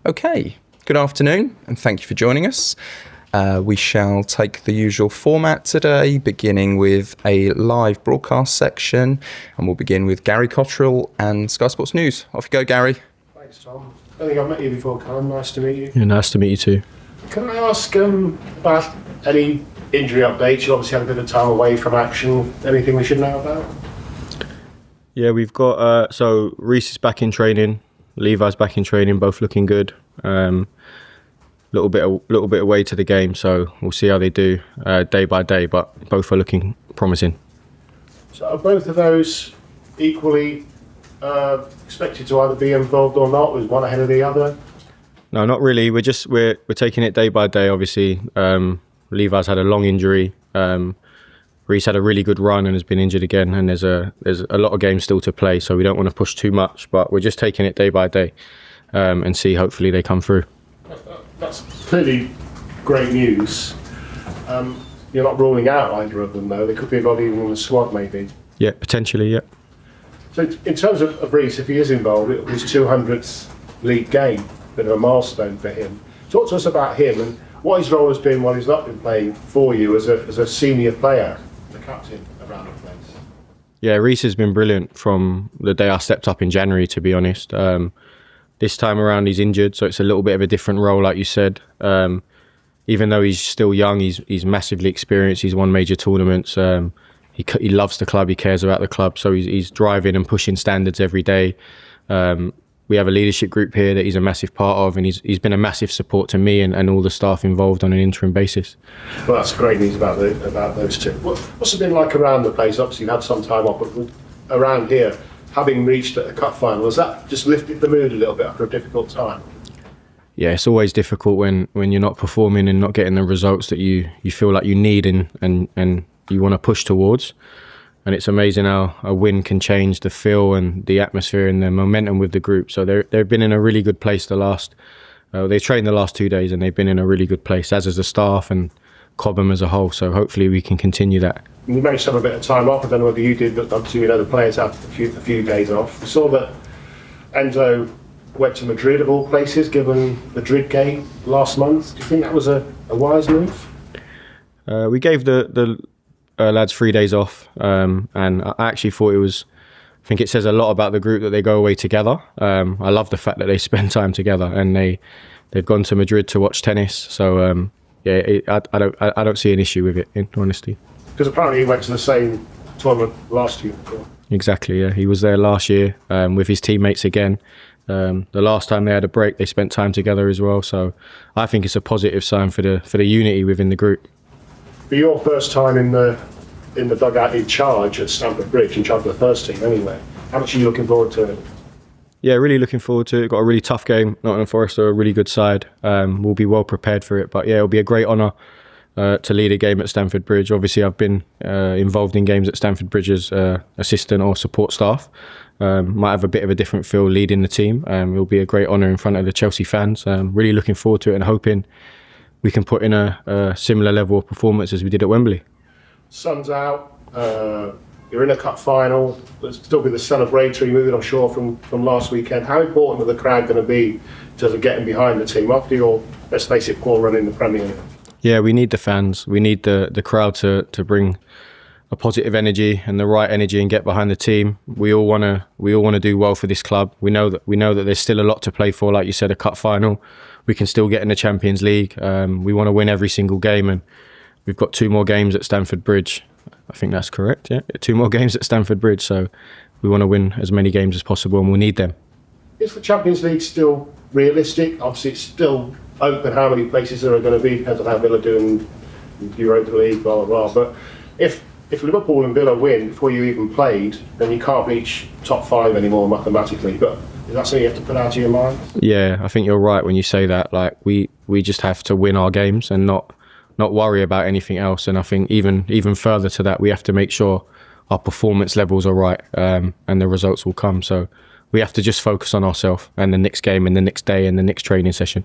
Okay, good afternoon and thank you for joining us. We shall take the usual format today, beginning with a live broadcast section, and we'll begin with Gary Cottrell and Sky Sports News. Off you go, Gary. Thanks, Tom. I don't think I've met you before, Calum. Nice to meet you. Yeah, nice to meet you too. Can I ask about any injury updates? You obviously had a bit of time away from action. Anything we should know about? Yeah, we've got so Reece is back in training, Levi's back in training, both looking good. Little bit away to the game, so we'll see how they do day by day, but both are looking promising. So are both of those equally expected to either be involved or not? Was one ahead of the other? No, not really. We're taking it day by day. Obviously, Levi's had a long injury. Reece had a really good run and has been injured again, and there's a lot of games still to play, so we don't want to push too much. But we're just taking it day by day and see. Hopefully, they come through. That's clearly great news. You're not ruling out either of them, though. There could be a lot even in the squad, maybe. Yeah, potentially, yeah. So in terms of Reece, if he is involved, it was his 200th league game, bit of a milestone for him. Talk to us about him and what his role has been while he's not been playing for you as a senior player, the captain around the place. Yeah, Reece has been brilliant from the day I stepped up in January, to be honest. This time around he's injured, so it's a little bit of a different role, like you said. Even though he's still young, he's massively experienced. He's won major tournaments. He loves the club. He cares about the club. So he's driving and pushing standards every day. We have a leadership group here that he's a massive part of, and he's been a massive support to me and all the staff involved on an interim basis. Well, that's great news about those two. What's it been like around the place? Obviously, you've had some time off, but around here, having reached a cup final, has that just lifted the mood a little bit after a difficult time? Yeah, it's always difficult when you're not performing and not getting the results that you feel like you need and you want to push towards. And it's amazing how a win can change the feel and the atmosphere and the momentum with the group. So they've been in a really good place they trained the last 2 days and they've been in a really good place, as is the staff and Cobham as a whole. So hopefully we can continue that. You managed to have a bit of time off. I don't know whether you did, but obviously the players had a few days off. We saw that Enzo went to Madrid of all places, given the Madrid game last month. Do you think that was a wise move? We gave the lads 3 days off, and I actually thought I think it says a lot about the group that they go away together. I love the fact that they spend time together, and they've gone to Madrid to watch tennis. So I don't see an issue with it, in honesty. Because apparently he went to the same tournament last year. Exactly, yeah. He was there last year with his teammates again. The last time they had a break, they spent time together as well. So I think it's a positive sign for the unity within the group. For your first time in the dugout in charge at Stamford Bridge, in charge of the first team anyway, how much are you looking forward to it? Yeah, really looking forward to it. Got a really tough game. Nottingham Forest are a really good side. We'll be well prepared for it. But yeah, it'll be a great honour to lead a game at Stamford Bridge. Obviously, I've been involved in games at Stamford Bridge as assistant or support staff. Might have a bit of a different feel leading the team. It'll be a great honour in front of the Chelsea fans. Really looking forward to it and hoping we can put in a similar level of performance as we did at Wembley. Sun's out. You're in a cup final. There'll still be the celebratory mood, I'm sure, from last weekend. How important are the crowd going to be in terms of getting behind the team after your, let's face it, poor run in the Premier League? Yeah, we need the fans. We need the crowd to bring a positive energy and the right energy and get behind the team. We all want to do well for this club. We know that there's still a lot to play for. Like you said, a cup final. We can still get in the Champions League. We want to win every single game, and we've got 2 more games at Stamford Bridge. I think that's correct. Yeah, 2 more games at Stamford Bridge. So we want to win as many games as possible, and we'll need them. Is the Champions League still realistic? Obviously, it's still open how many places there are going to be, depends on how Villa do in Europa League, blah, blah, blah. But if Liverpool and Villa win before you even played, then you can't reach top 5 anymore mathematically. But is that something you have to put out of your mind? Yeah, I think you're right when you say that. Like we just have to win our games and not worry about anything else. And I think even further to that, we have to make sure our performance levels are right, and the results will come. So we have to just focus on ourselves and the next game and the next day and the next training session.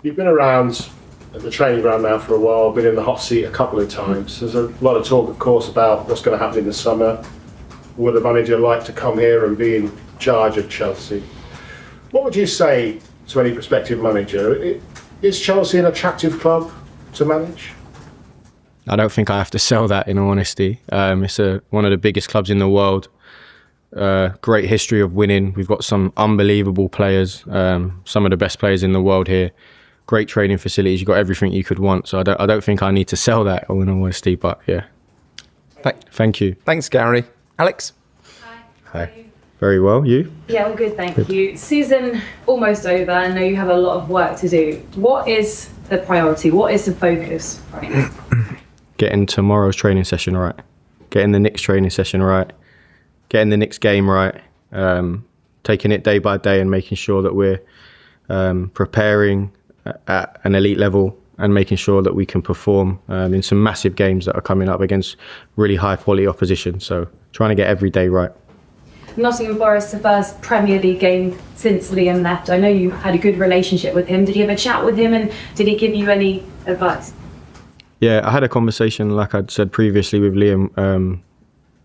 You've been around at the training ground now for a while, been in the hot seat a couple of times. There's a lot of talk, of course, about what's going to happen in the summer. Would a manager like to come here and be in charge of Chelsea? What would you say to any prospective manager, is Chelsea an attractive club to manage? I don't think I have to sell that, in all honesty. It's one of the biggest clubs in the world. Great history of winning. We've got some unbelievable players, some of the best players in the world here. Great training facilities. You've got everything you could want. So I don't think I need to sell that, in all honesty. But yeah, thank you. Thanks, Gary. Alex? Hi. Very well. You? Yeah, all good, thank you. Season almost over. I know you have a lot of work to do. What is the priority? What is the focus right now? Getting tomorrow's training session right. Getting the next training session right. Getting the next game right. Taking it day by day and making sure that we're preparing at an elite level and making sure that we can perform in some massive games that are coming up against really high quality opposition. So trying to get every day right. Nottingham Forest, the first Premier League game since Liam left. I know you had a good relationship with him. Did you have a chat with him and did he give you any advice? Yeah, I had a conversation, like I'd said previously, with Liam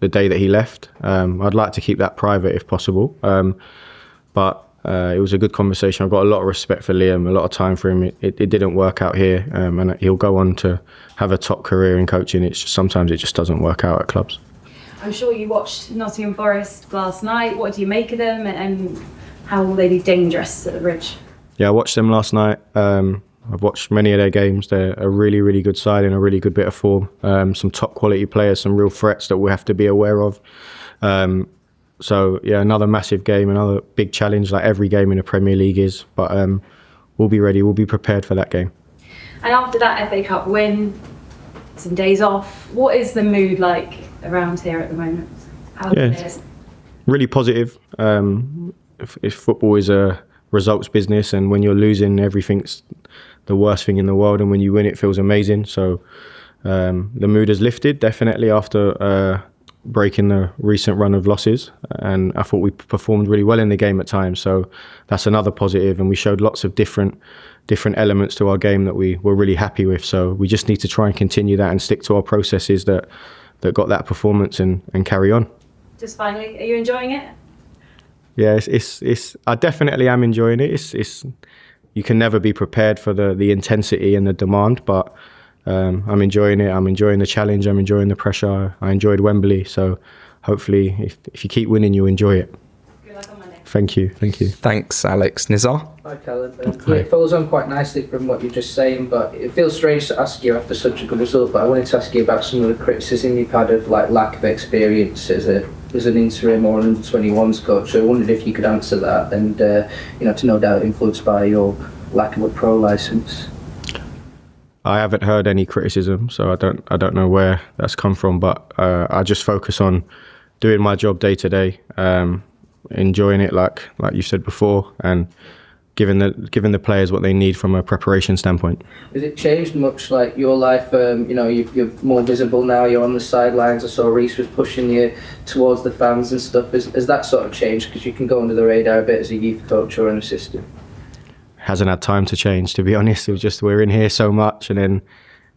the day that he left. I'd like to keep that private if possible. But it was a good conversation. I've got a lot of respect for Liam, a lot of time for him. It didn't work out here, and he'll go on to have a top career in coaching. It's just, sometimes it just doesn't work out at clubs. I'm sure you watched Nottingham Forest last night. What do you make of them and how will they be dangerous at the Bridge? Yeah, I watched them last night. I've watched many of their games. They're a really, really good side in a really good bit of form. Some top quality players, some real threats that we have to be aware of. So yeah, another massive game, another big challenge like every game in the Premier League is. But we'll be ready, we'll be prepared for that game. And after that FA Cup win, some days off, what is the mood like around here at the moment? Really positive. If football is a results business, and when you're losing, everything's the worst thing in the world, and when you win, it feels amazing. So the mood has lifted definitely after breaking the recent run of losses, and I thought we performed really well in the game at times. So that's another positive, and we showed lots of different elements to our game that we were really happy with. So we just need to try and continue that and stick to our processes that got that performance and carry on. Just finally, are you enjoying it? Yeah, I definitely am enjoying it. It's you can never be prepared for the intensity and the demand, but I'm enjoying it. I'm enjoying the challenge. I'm enjoying the pressure. I enjoyed Wembley, so hopefully if you keep winning, you'll enjoy it. Good luck on Monday. Thank you. Thanks, Alex. Nizar? Hi, Calum. It follows on quite nicely from what you're just saying, but it feels strange to ask you after such a good result. But I wanted to ask you about some of the criticism you've had of like lack of experience as an interim or an under-21s coach. So I wondered if you could answer that, and to no doubt influenced by your lack of a pro licence. I haven't heard any criticism, so I don't know where that's come from. But I just focus on doing my job day to day, enjoying it like you said before, and giving the players what they need from a preparation standpoint. Has it changed much, like your life? You're more visible now. You're on the sidelines. I saw Reece was pushing you towards the fans and stuff. Has that sort of changed? Because you can go under the radar a bit as a youth coach or an assistant. Hasn't had time to change, to be honest. It was just we're in here so much, and then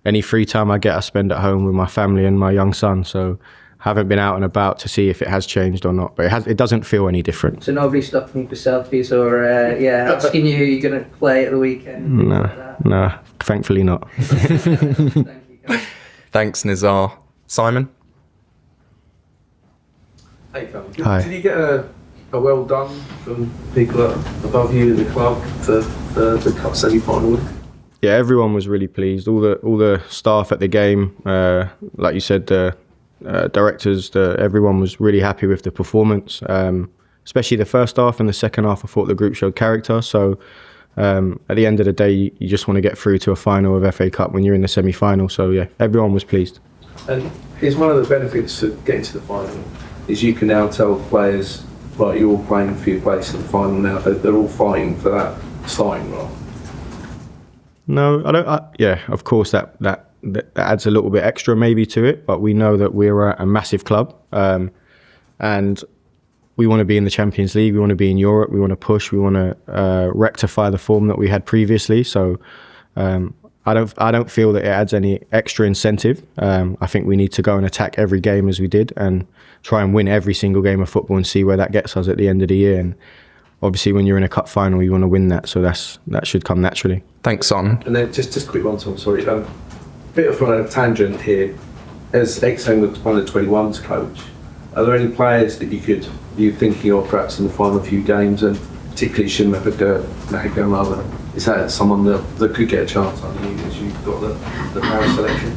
any free time I get, I spend at home with my family and my young son. So haven't been out and about to see if it has changed or not, but it doesn't feel any different. So nobody's stopping you for selfies or asking you who you're going to play at the weekend? No, thankfully not. Thank you, guys. Thanks, Nizar. Simon? Hey, Calum. Hi. Did you get a well done from people above you in the club for the cup semi-final win? Yeah, everyone was really pleased. All the staff at the game, like you said, the directors, everyone was really happy with the performance, especially the first half and the second half. I thought the group showed character. So at the end of the day, you just want to get through to a final of FA Cup when you're in the semi-final. So yeah, everyone was pleased. And here's one of the benefits of getting to the final, is you can now tell players, right, you're all playing for your place in the final now. They're all fighting for that starting role. No, I don't. Yeah, of course that adds a little bit extra maybe to it, but we know that we're a massive club, and we want to be in the Champions League. We want to be in Europe. We want to push. We want to rectify the form that we had previously. So I don't feel that it adds any extra incentive. I think we need to go and attack every game as we did, and try and win every single game of football and see where that gets us at the end of the year. And obviously when you're in a cup final, you want to win that. So that should come naturally. Thanks, Son. And then just a quick one, Tom, sorry. Bit of a tangent here. As ex-England under 21s coach, are there any players that you're thinking of perhaps in the final few games, and particularly Shimmer, is that someone that could get a chance on you as you've got the Paris selection?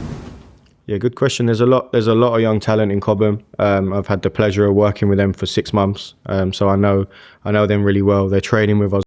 Yeah, good question. There's a lot of young talent in Cobham. I've had the pleasure of working with them for 6 months, so I know them really well. They're training with us